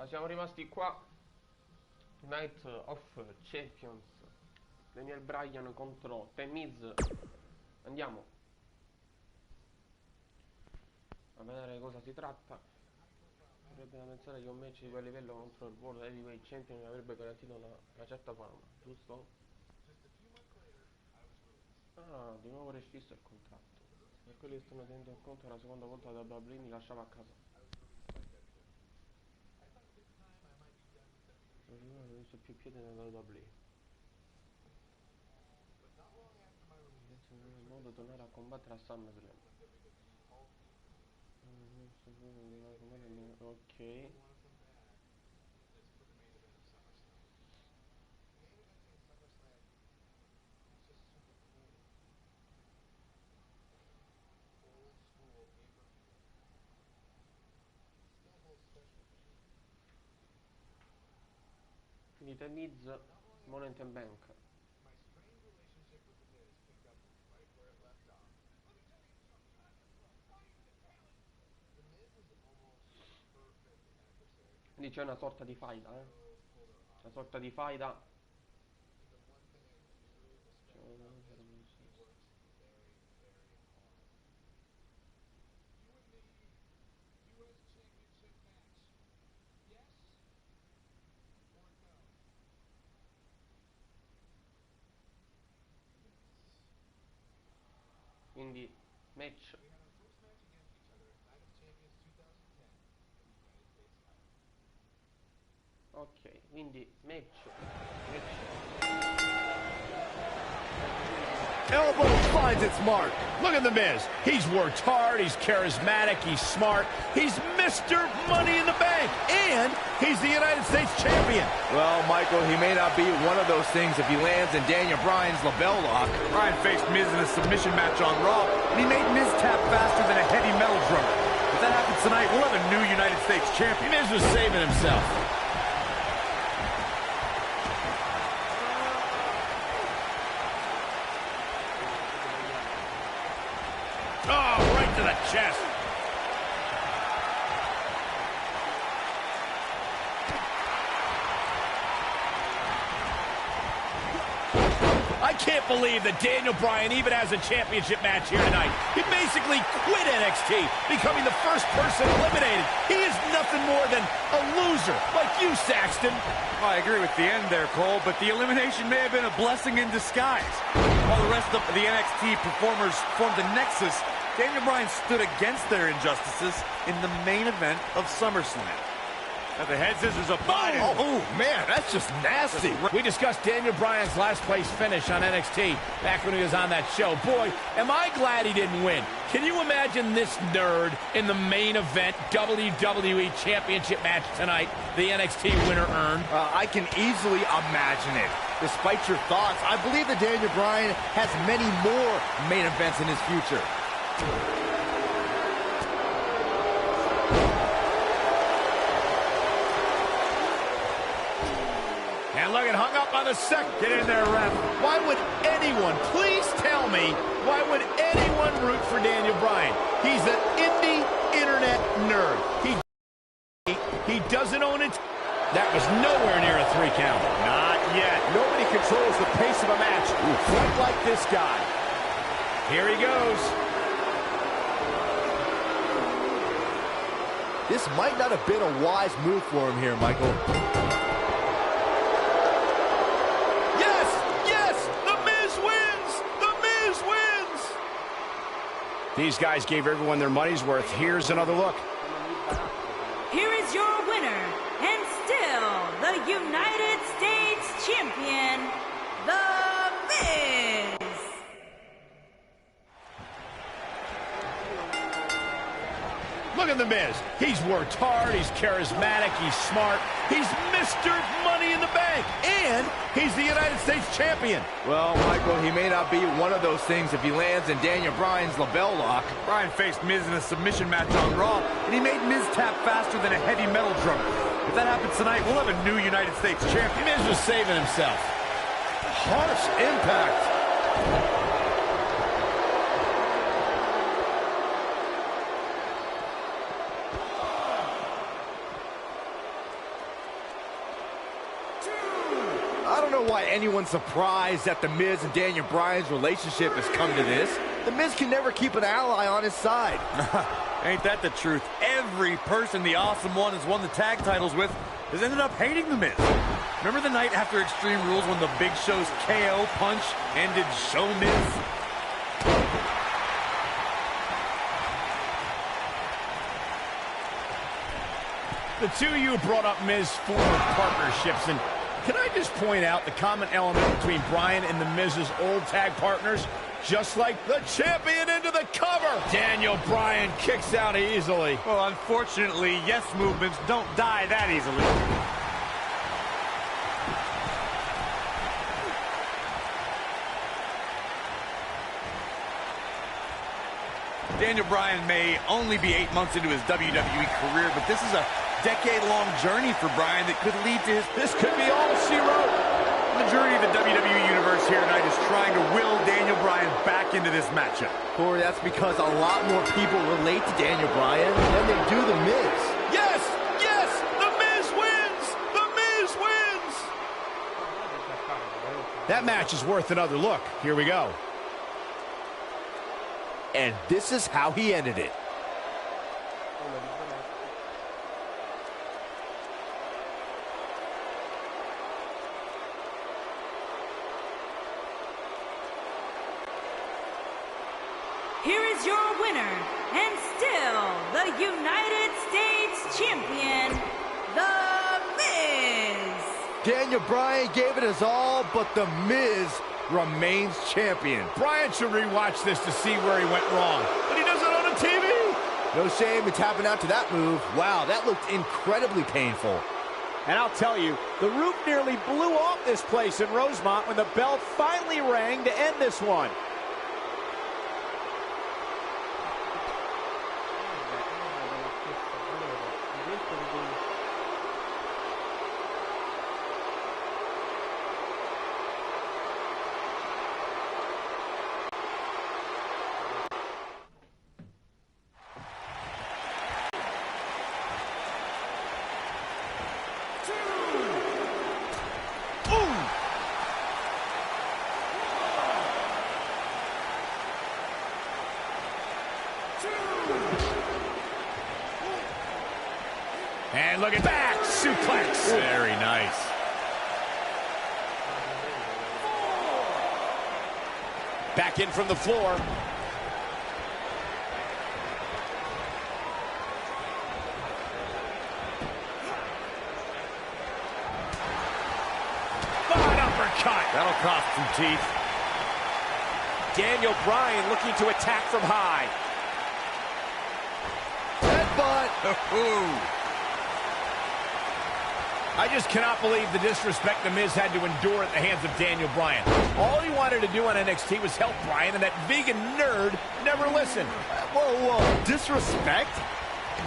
Siamo rimasti qua. Night of Champions. Daniel Bryan contro The Miz. Andiamo a vedere di cosa si tratta. Vorrebbe da pensare che un match di quel livello contro il World Heavyweight Champion avrebbe garantito una certa fama, giusto? Ah, di nuovo rescisso il contratto. Per quelli che stanno tenendo in conto, la seconda volta da WWE mi lasciava a casa. Non ho messo più piede nella WWE. Penso in un modo tornare a combattere a SummerSlam. Ok. Quindi The Miz, Money in Bank. Quindi c'è una sorta di faida, una sorta di faida. Quindi match. Ok, quindi match. Elbow finds its mark. Look at The Miz. He's worked hard, he's charismatic, he's smart. He's Mr. Money in the Bank, and he's the United States champion. Well, Michael, he may not be one of those things if he lands in Daniel Bryan's label lock. Bryan faced Miz in a submission match on Raw, and he made Miz tap faster than a heavy metal drummer. If that happens tonight, we'll have a new United States champion. Miz was saving himself. Oh, right to the chest. I can't believe that Daniel Bryan even has a championship match here tonight. He basically quit NXT, becoming the first person eliminated. He is nothing more than a loser, like you, Saxton. Well, I agree with the end there, Cole, but the elimination may have been a blessing in disguise. While the rest of the NXT performers formed a nexus, Daniel Bryan stood against their injustices in the main event of SummerSlam. Now the head scissors of Biden. Oh, man, that's just nasty. We discussed Daniel Bryan's last place finish on NXT back when he was on that show. Boy, am I glad he didn't win. Can you imagine this nerd in the main event WWE Championship match tonight, the NXT winner earned? I can easily imagine it. Despite your thoughts, I believe that Daniel Bryan has many more main events in his future. And look, it hung up on the second. Get in there, ref. Why would anyone, please tell me, why would anyone root for Daniel Bryan? He's an indie internet nerd. He doesn't own it. That was nowhere near a 3 count. Not yet. Nobody controls the pace of a match quite like this guy. Here he goes. This might not have been a wise move for him here, Michael. These guys gave everyone their money's worth. Here's another look. Here is your winner, and still the United States Champion, The Miz. Look at The Miz. He's worked hard, he's charismatic, he's smart. He's Mr. Money in the Bank, and he's the United States champion. Well, Michael, he may not be one of those things if he lands in Daniel Bryan's label lock. Bryan faced Miz in a submission match on Raw, and he made Miz tap faster than a heavy metal drummer. If that happens tonight, we'll have a new United States champion. Miz was saving himself. Harsh impact. know why anyone's surprised that The Miz and Daniel Bryan's relationship has come to this. The Miz can never keep an ally on his side. Ain't that the truth? Every person the Awesome One has won the tag titles with has ended up hating The Miz. Remember the night after Extreme Rules when the Big Show's KO punch ended Show Miz? The two of you brought up Miz former partnerships, and can I just point out the common element between Bryan and the Miz's old tag partners? Just like the champion into the cover. Daniel Bryan kicks out easily. Well, unfortunately, yes movements don't die that easily. Daniel Bryan may only be 8 months into his WWE career, but this is a decade-long journey for Bryan that could lead to his... This could be all she wrote. The majority of the WWE Universe here tonight is trying to will Daniel Bryan back into this matchup. Corey, that's because a lot more people relate to Daniel Bryan than they do The Miz. Yes! Yes! The Miz wins! The Miz wins! That match is worth another look. Here we go. And this is how he ended it. Here is your winner, and still the United States Champion, The Miz. Daniel Bryan gave it his all, but The Miz remains champion. Bryan should rewatch this to see where he went wrong. But he does it on a TV. No shame in tapping out to that move. Wow, that looked incredibly painful. And I'll tell you, the roof nearly blew off this place in Rosemont when the bell finally rang to end this one. And look at that, suplex. Very nice. Back in from the floor. Fine uppercut. That'll cost some teeth. Daniel Bryan looking to attack from high. Headbutt. I just cannot believe the disrespect The Miz had to endure at the hands of Daniel Bryan. All he wanted to do on NXT was help Bryan, and that vegan nerd never listened. Whoa, disrespect?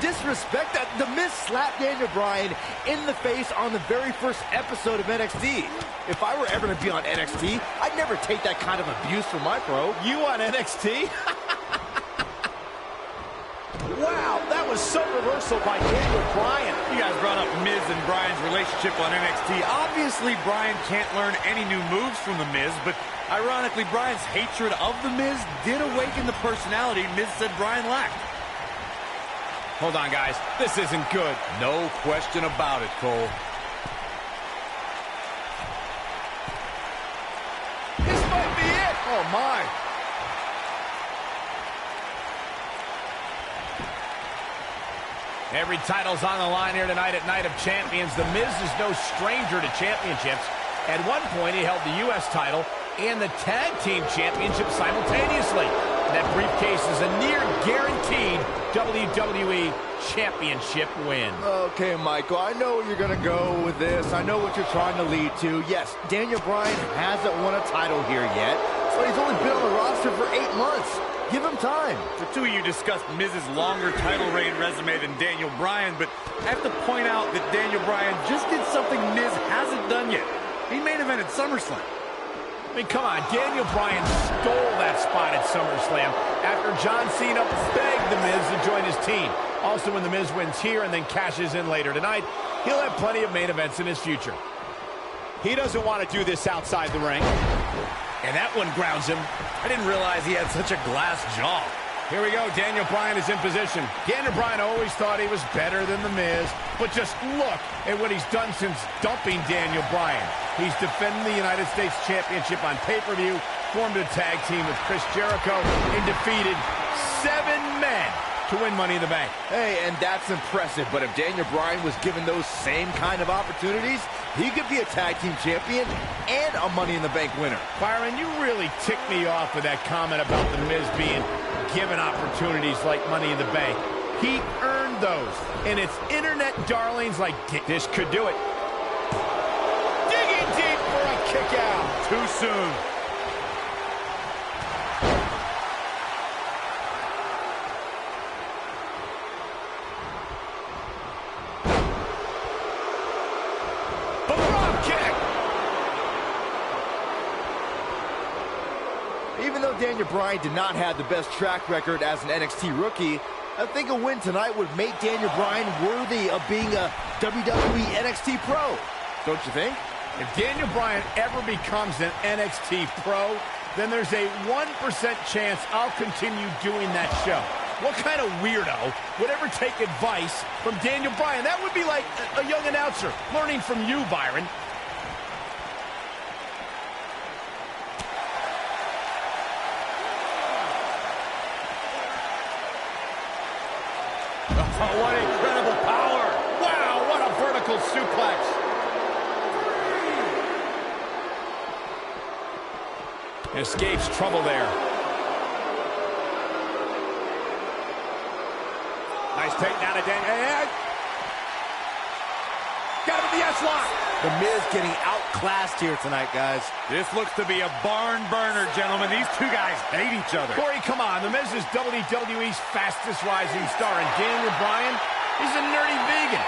Disrespect? The Miz slapped Daniel Bryan in the face on the very first episode of NXT. If I were ever to be on NXT, I'd never take that kind of abuse from my pro. You on NXT? Wow, that was so reversal by Daniel Bryan. You guys brought up Miz and Bryan's relationship on NXT. Obviously, Bryan can't learn any new moves from The Miz, but ironically, Bryan's hatred of The Miz did awaken the personality Miz said Bryan lacked. Hold on, guys. This isn't good. No question about it, Cole. This might be it. Oh, my. Every title's on the line here tonight at Night of Champions. The Miz is no stranger to championships. At one point, he held the U.S. title and the Tag Team Championship simultaneously. That briefcase is a near-guaranteed WWE Championship win. Okay, Michael, I know where you're going to go with this. I know what you're trying to lead to. Yes, Daniel Bryan hasn't won a title here yet, but he's only been on the roster for 8 months. Give him time. The two of you discussed Miz's longer title reign resume than Daniel Bryan, but I have to point out that Daniel Bryan just did something Miz hasn't done yet. He main evented SummerSlam. I mean, come on, Daniel Bryan stole that spot at SummerSlam after John Cena begged The Miz to join his team. Also, when The Miz wins here and then cashes in later tonight, he'll have plenty of main events in his future. He doesn't want to do this outside the ring. And that one grounds him. I didn't realize he had such a glass jaw. Here we go. Daniel Bryan is in position. Daniel Bryan always thought he was better than The Miz, but just look at what he's done since dumping Daniel Bryan. He's defending the United States Championship on pay-per-view, formed a tag team with Chris Jericho, and defeated 7 men to win Money in the Bank. Hey, and that's impressive, but if Daniel Bryan was given those same kind of opportunities, he could be a tag team champion and a Money in the Bank winner. Byron, you really ticked me off with that comment about The Miz being given opportunities like Money in the Bank. He earned those, and it's internet darlings like this could do it. Digging deep for a kick out. Too soon. Even though Daniel Bryan did not have the best track record as an NXT rookie, I think a win tonight would make Daniel Bryan worthy of being a WWE NXT Pro. Don't you think? If Daniel Bryan ever becomes an NXT Pro, then there's a 1% chance I'll continue doing that show. What kind of weirdo would ever take advice from Daniel Bryan? That would be like a young announcer learning from you, Byron. Oh, what incredible power. Wow, what a vertical suplex. Escapes trouble there. Nice takedown of Daniel. Got him in the S-lock. The Miz getting outclassed here tonight, guys. This looks to be a barn burner, gentlemen. These two guys hate each other. Corey, come on. The Miz is WWE's fastest rising star, and Daniel Bryan is a nerdy vegan.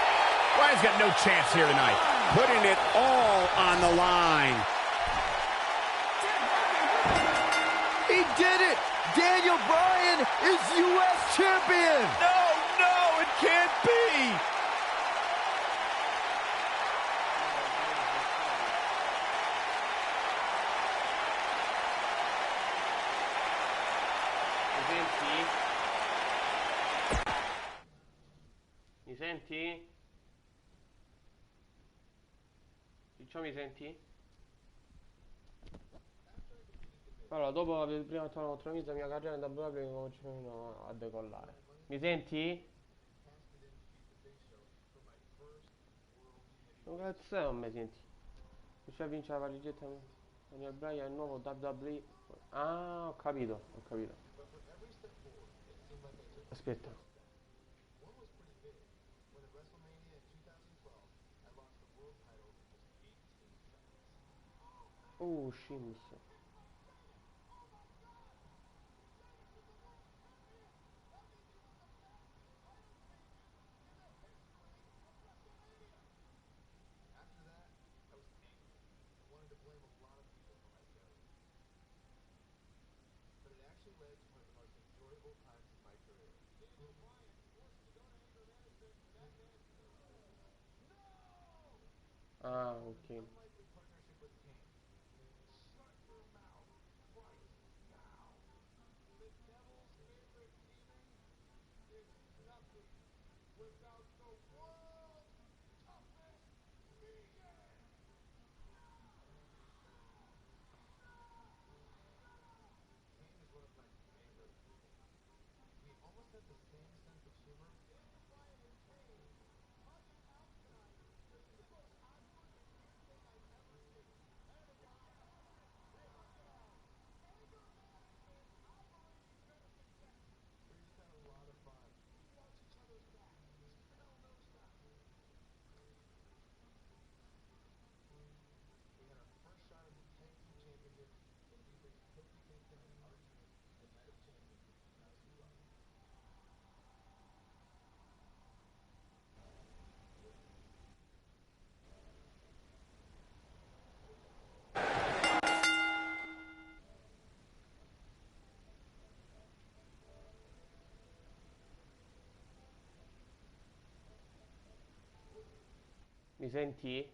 Bryan's got no chance here tonight. Putting it all on the line. He did it! Daniel Bryan is U.S. champion! No, it can't be! Mi senti? Ciccio, mi senti? Allora, dopo aver prima fatto una trasmissione, la mia carriera in WWE comincio a decollare. Mi senti? Non cazzo è, non mi senti? Riesci a vincere la valigetta Daniel Bryan è il nuovo WWE. Ah, ho capito. Aspetta. Shims. Ah, ok. Mi senti?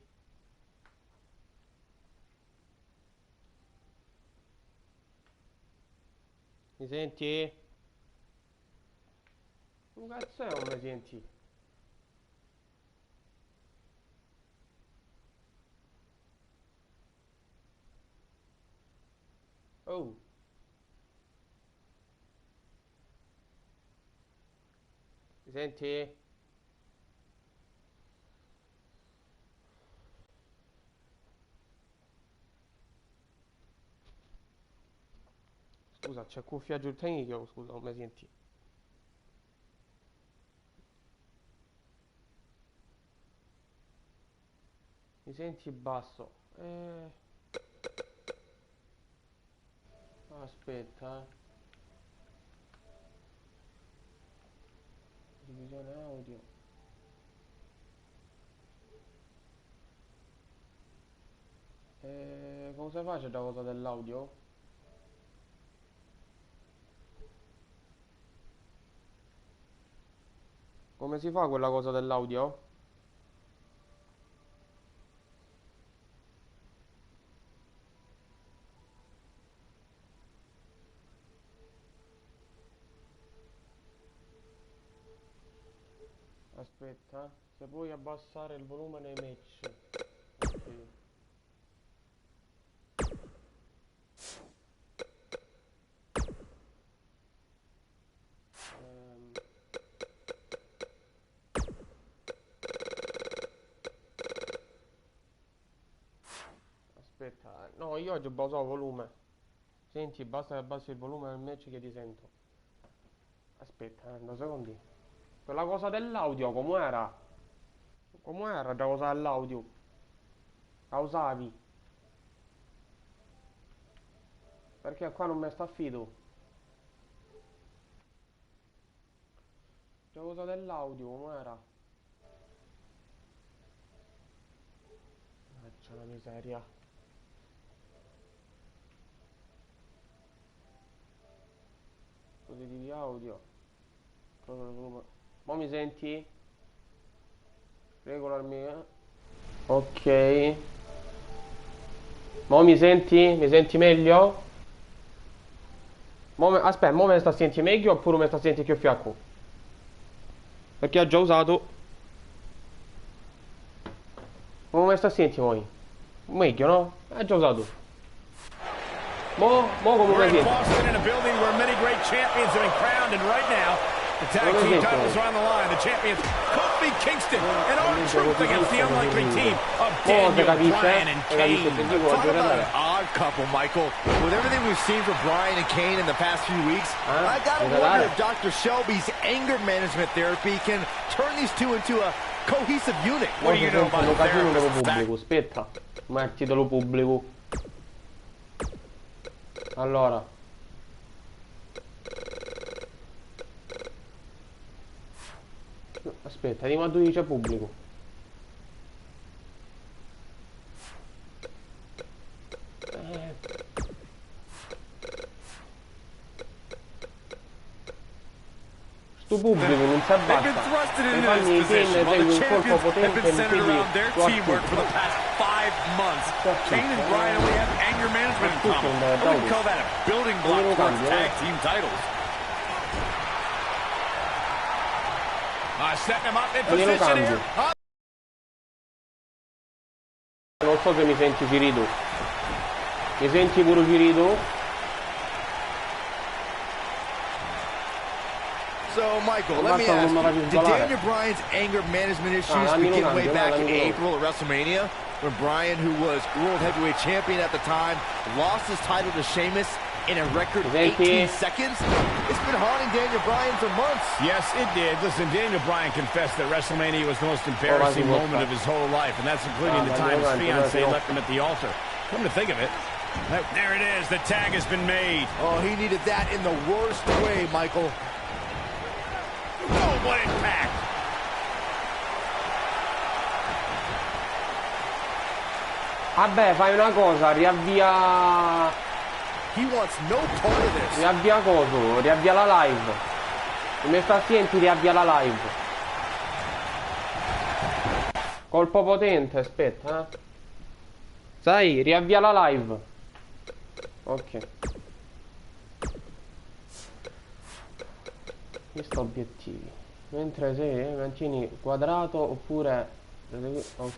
Mi senti? Un cazzo è, non mi senti? Oh. Mi senti? Scusa, c'è cuffiaggio tecnico, scusa, non mi senti? Mi senti basso? Aspetta, Divisione audio. Come si fa? C'è la cosa dell'audio? Come si fa quella cosa dell'audio? Aspetta, se puoi abbassare il volume nei match. Ok. Ehm. Aspetta, no, io oggi ho abbassato il volume. Senti, basta che abbassi il volume del match che ti sento. Aspetta, un secondo. Quella cosa dell'audio, com'era? Com'era la cosa dell'audio? La usavi? Perché qua non mi sta affido. La cosa dell'audio, com'era? C'è una miseria. Dispositivi audio. Ma mi senti? Regola il mio. Ok. Mo mi senti? Mi senti meglio? Aspetta, mo me sta a sentire meglio oppure me sta a sentire più fiacco? Perché ho già usato. Mo me sta a sentire voi? Meglio, no? Hai già usato. Mo come We're mi in senti? Boston, in a building where many great champions have been crowned, and right now, the tag team titles are on the line. The champions, Kofi Kingston, and R-Truth against the unlikely team of Daniel Bryan and Kane. Talk about an odd couple, Michael. With everything we've seen from Bryan and Kane in the past few weeks, I gotta wonder if Dr. Shelby's anger management therapy can turn these two into a cohesive unit. What do you know about the therapist's back? Aspetta, ma il titolo pubblico. Allora. Aspetta, di quanto dice pubblico? Sto pubblico non si abbassa. E fanno i team, segui un colpo potente e mi teamwork for the past 5 months. Kane and Bryan only have anger management in common. I would call that a building block towards tag team titles. Setting him up in position here. Non so se mi senti Cirito. Mi senti pure Cirito? So, Michael, let me ask you, did Daniel Bryan's anger management issues begin way back in April at WrestleMania, when Bryan, who was World Heavyweight Champion at the time, lost his title to Sheamus in a record 18 seconds? It's been haunting Daniel Bryan for months. Yes, it did. Listen, Daniel Bryan confessed that WrestleMania was the most embarrassing moment of his whole life, and that's including the time his fiancée left him at the altar. Come to think of it, there it is. The tag has been made. Oh, he needed that in the worst way, Michael. Oh, what impact! Vabbè, fai una cosa, riavvia. He wants no part of this. Riavvia coso, riavvia la live. Come sta a senti, riavvia la live. Colpo potente, aspetta, Sai, riavvia la live. Ok. Visto obiettivi. Mentre se mantieni quadrato oppure... Ok.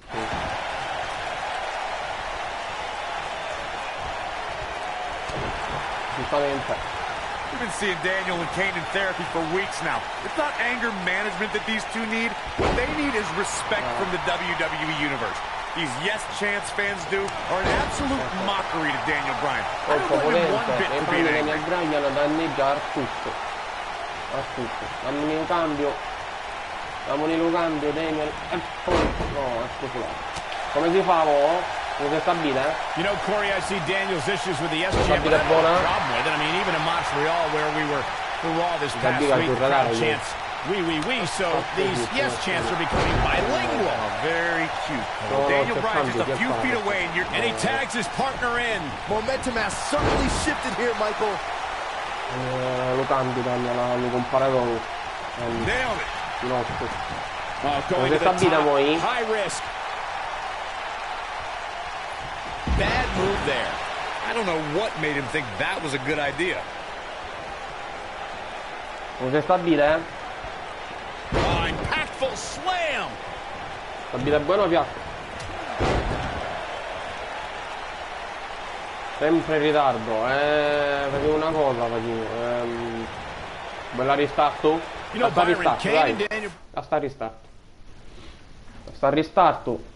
Giustamente. We've been seeing Daniel and Kane in therapy for weeks now. It's not anger management that these two need. What they need is respect from the WWE Universe. These Yes Chance fans do are an absolute mockery to Daniel Bryan. I don't want him one bit to be angry. Daniel Bryan danneggia a tutto. A tutto. Dammi un cambio. Daniel. E poi... No, è scusate. Come si fa, Come si stabilita, You know, Corey, I see Daniel's issues with the yes chant, but I don't have a problem with it. I mean, even in Montreal, where we were for Raw this past week, the crowd chants, we, so these yes chants are becoming bilingual. Very cute. Daniel Bryan just a few feet away, and he tags his partner in. Momentum has certainly shifted here, Michael. Lo cambio, Daniel, mi compare con... Nailed it. Ginocchio. Going to the top. High risk. Bad move there. I don't know what made him think that was a good idea. Come si stabile, Oh, impactful slam. Stabile buono, piatto. Sempre in ritardo. Facevo una cosa, bella ristarto. You know, Byron, Kane and Daniel... Sta ristarto.